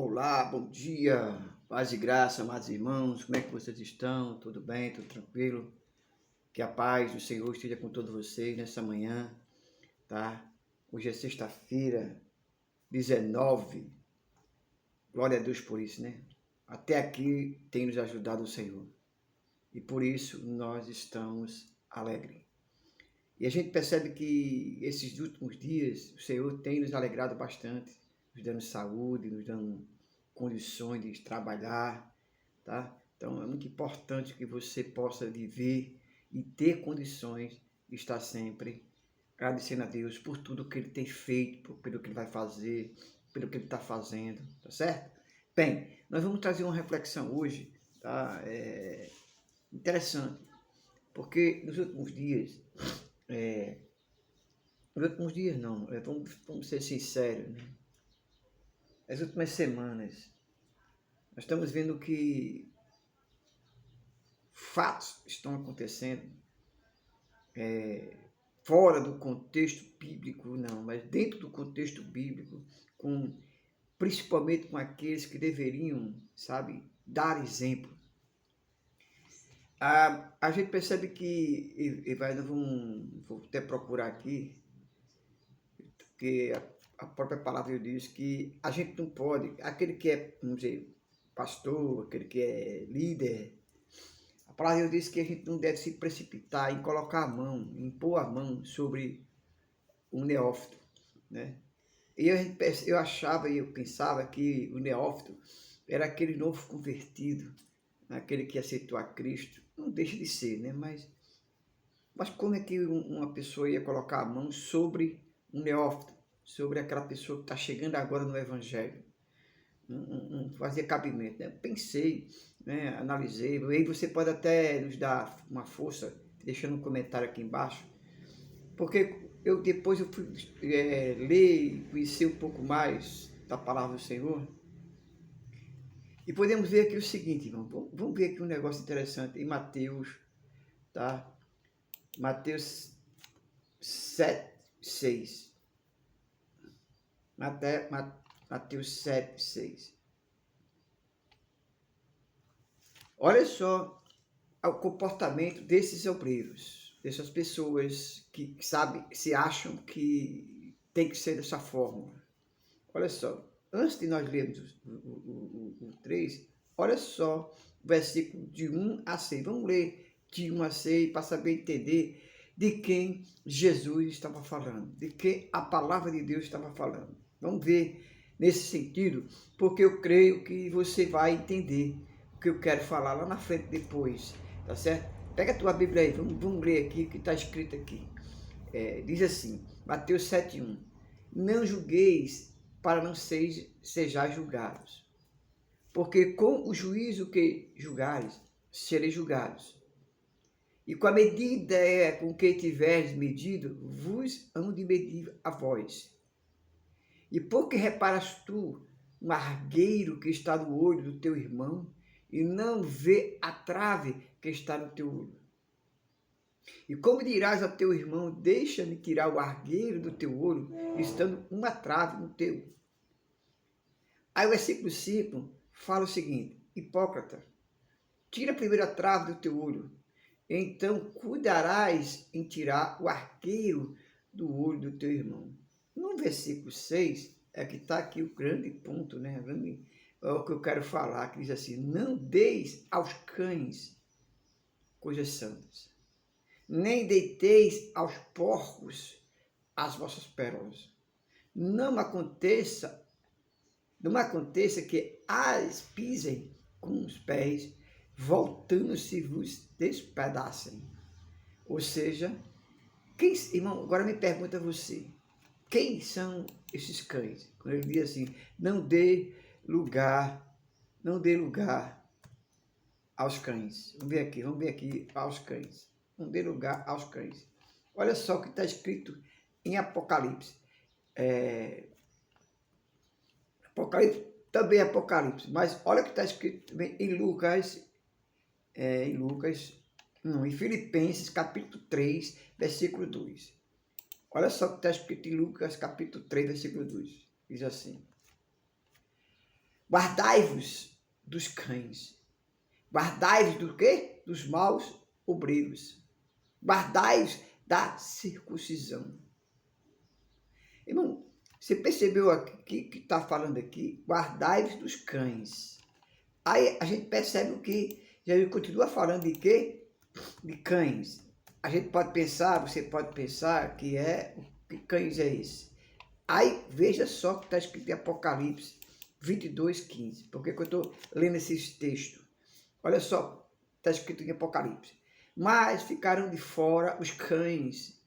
Olá, bom dia, paz e graça, amados irmãos, como é que vocês estão? Tudo bem, tudo tranquilo? Que a paz do Senhor esteja com todos vocês nessa manhã, tá? Hoje é sexta-feira, 19, glória a Deus por isso, né? Até aqui tem nos ajudado o Senhor e por isso nós estamos alegres. E a gente percebe que esses últimos dias o Senhor tem nos alegrado bastante, nos dando saúde, nos dando condições de trabalhar, tá? Então é muito importante que você possa viver e ter condições de estar sempre agradecendo a Deus por tudo que Ele tem feito, pelo que Ele vai fazer, pelo que Ele está fazendo, tá certo? Bem, nós vamos trazer uma reflexão hoje, tá? Interessante, porque nos últimos dias, vamos ser sinceros, né? As últimas semanas, nós estamos vendo que fatos estão acontecendo fora do contexto bíblico, não, mas dentro do contexto bíblico, principalmente com aqueles que deveriam, sabe, dar exemplo. A gente percebe que, vou até procurar aqui, porque a própria palavra diz que a gente não pode, aquele que é, vamos dizer, pastor, aquele que é líder, a palavra diz que a gente não deve se precipitar em colocar a mão, em pôr a mão sobre um neófito, né? E eu achava e eu pensava que o neófito era aquele novo convertido, aquele que aceitou a Cristo. Não deixa de ser, né? Mas como é que uma pessoa ia colocar a mão sobre um neófito, sobre aquela pessoa que está chegando agora no Evangelho? Não fazia cabimento, né? Eu pensei, né? Analisei, e aí você pode até nos dar uma força, deixando um comentário aqui embaixo, porque depois eu fui ler e conhecer um pouco mais da palavra do Senhor. E podemos ver aqui o seguinte, irmão. Vamos ver aqui um negócio interessante em Mateus, tá? Mateus 7, 6. Mateus 7, 6. Olha só o comportamento desses obreiros, dessas pessoas que sabem, se acham que tem que ser dessa forma. Olha só, antes de nós lermos o 3, olha só o versículo de 1 a 6. Vamos ler de 1 a 6 para saber entender de quem Jesus estava falando, de quem a palavra de Deus estava falando. Vamos ver nesse sentido, porque eu creio que você vai entender o que eu quero falar lá na frente depois, tá certo? Pega a tua Bíblia aí, vamos ler aqui o que está escrito aqui. Diz assim, Mateus 7,1: Não julgueis para não sejais julgados, porque com o juízo que julgares, sereis julgados. E com a medida com que tiveres medido, vos hão de medir a vós. E por que reparas tu um argueiro que está no olho do teu irmão, e não vê a trave que está no teu olho? E como dirás ao teu irmão, deixa-me tirar o argueiro do teu olho, estando uma trave no teu? Aí o versículo 5 fala o seguinte: Hipócrita, tira a primeira trave do teu olho, então cuidarás em tirar o arqueiro do olho do teu irmão. No versículo 6 é que está aqui o grande ponto, né? É o que eu quero falar, que diz assim: não deis aos cães coisas santas, nem deiteis aos porcos as vossas pérolas. Não aconteça que as pisem com os pés, voltando-se vos despedacem. Ou seja, irmão, agora me pergunta você, quem são esses cães? Quando ele diz assim, não dê lugar aos cães. Vamos ver aqui aos cães. Não dê lugar aos cães. Olha só o que está escrito em Apocalipse. Apocalipse, também Apocalipse, mas olha o que está escrito também em em Filipenses, capítulo 3, versículo 2. Olha só o que está escrito em Lucas, capítulo 3, versículo 2. Diz assim: Guardai-vos dos cães. Guardai-vos do quê? Dos maus obreiros. Guardai-vos da circuncisão. Irmão, você percebeu aqui que está falando aqui? Guardai-vos dos cães. Aí a gente percebe o que Jesus continua falando de quê? De cães. A gente pode pensar, você pode pensar que cães é esse? Aí veja só o que está escrito em Apocalipse 22:15. Por que eu estou lendo esses textos? Olha só, está escrito em Apocalipse. Mas ficaram de fora os cães,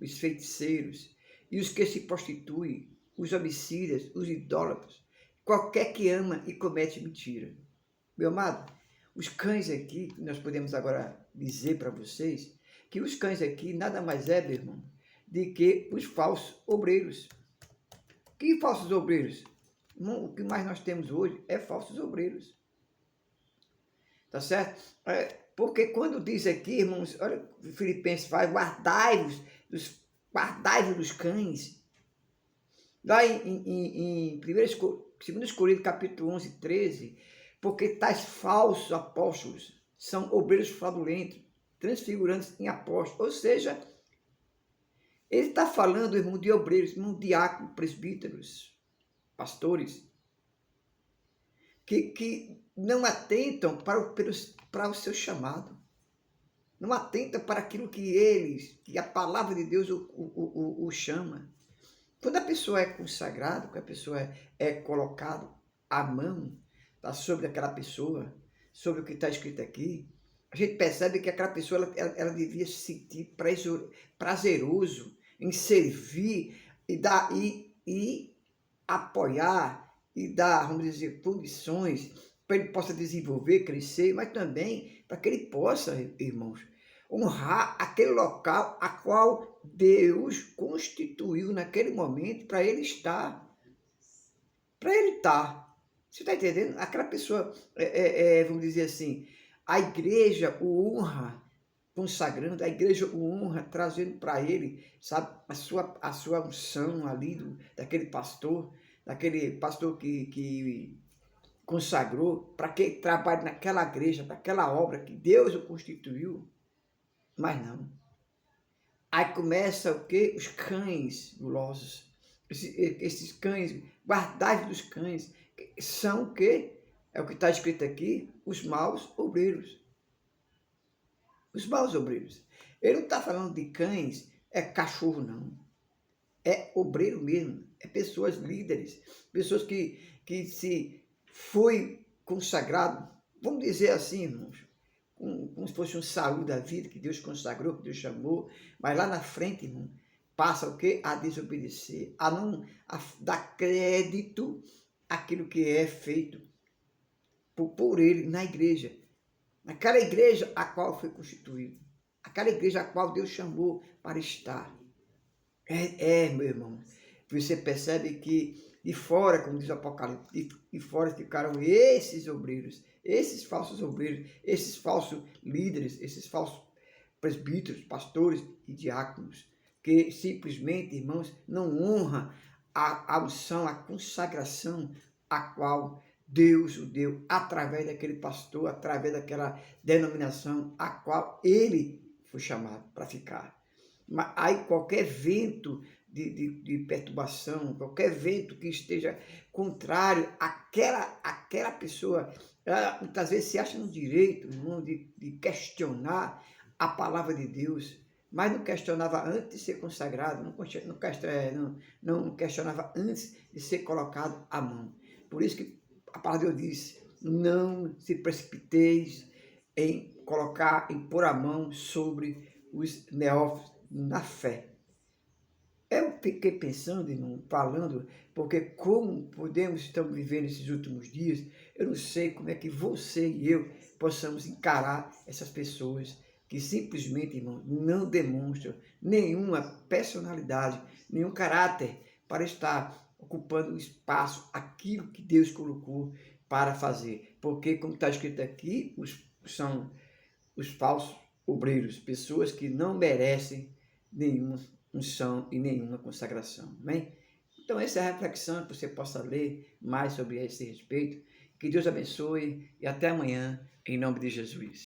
os feiticeiros, e os que se prostituem, os homicidas, os idólatras, qualquer que ama e comete mentira. Meu amado, os cães aqui, nós podemos agora dizer para vocês, que os cães aqui nada mais é, meu irmão, de que os falsos obreiros. Que falsos obreiros? Irmão, o que mais nós temos hoje é falsos obreiros. Tá certo? Porque quando diz aqui, irmãos, olha, Filipenses faz, guardai-vos dos cães. Lá em 2 Coríntios, capítulo 11:13, porque tais falsos apóstolos são obreiros fraudulentos, transfigurantes em apóstolos. Ou seja, ele está falando, irmão, de obreiros, irmão, diáconos, presbíteros, pastores, que não atentam para o seu chamado. Não atentam para aquilo que a palavra de Deus o chama. Quando a pessoa é consagrada, quando a pessoa é colocada a mão tá, sobre aquela pessoa, sobre o que está escrito aqui, a gente percebe que aquela pessoa ela devia se sentir prazeroso em servir e apoiar e dar, vamos dizer, condições para ele possa desenvolver, crescer, mas também para que ele possa, irmãos, honrar aquele local a qual Deus constituiu naquele momento para ele estar. Para ele estar. Você está entendendo? Aquela pessoa, vamos dizer assim, a igreja o honra consagrando, a igreja o honra trazendo para ele, sabe, a sua unção ali daquele pastor que consagrou para que ele trabalhe naquela igreja, para aquela obra que Deus o constituiu. Mas não. Aí começa o quê? Os cães gulosos. Esses cães, guardai dos cães, são o quê? É o que está escrito aqui, os maus obreiros. Os maus obreiros. Ele não está falando de cães, é cachorro não. É obreiro mesmo, é pessoas líderes, pessoas que se foi consagrado, vamos dizer assim, irmãos, como se fosse um saúde da vida que Deus consagrou, que Deus chamou, mas lá na frente, irmão, passa o quê? A desobedecer, a dar crédito àquilo que é feito por ele na igreja, naquela igreja a qual foi constituído, aquela igreja a qual Deus chamou para estar. Meu irmão, você percebe que de fora, como diz o Apocalipse, de fora ficaram esses obreiros, esses falsos obreiros, esses falsos líderes, esses falsos presbíteros, pastores e diáconos, que simplesmente, irmãos, não honram a unção, a consagração a qual Deus o deu através daquele pastor, através daquela denominação a qual ele foi chamado para ficar. Mas aí qualquer vento de perturbação, qualquer vento que esteja contrário àquela pessoa, ela muitas vezes se acha no direito, irmão, de questionar a palavra de Deus, mas não questionava antes de ser consagrado, não questionava antes de ser colocado à mão. Por isso que a palavra de Deus diz, não se precipiteis em pôr a mão sobre os neófitos na fé. Eu fiquei pensando, irmão, falando, porque como estamos vivendo esses últimos dias, eu não sei como é que você e eu possamos encarar essas pessoas que simplesmente, irmão, não demonstram nenhuma personalidade, nenhum caráter para estar ocupando o espaço, aquilo que Deus colocou para fazer. Porque, como está escrito aqui, são os falsos obreiros, pessoas que não merecem nenhuma unção e nenhuma consagração. Amém? Então, essa é a reflexão que você possa ler mais sobre esse respeito. Que Deus abençoe e até amanhã, em nome de Jesus.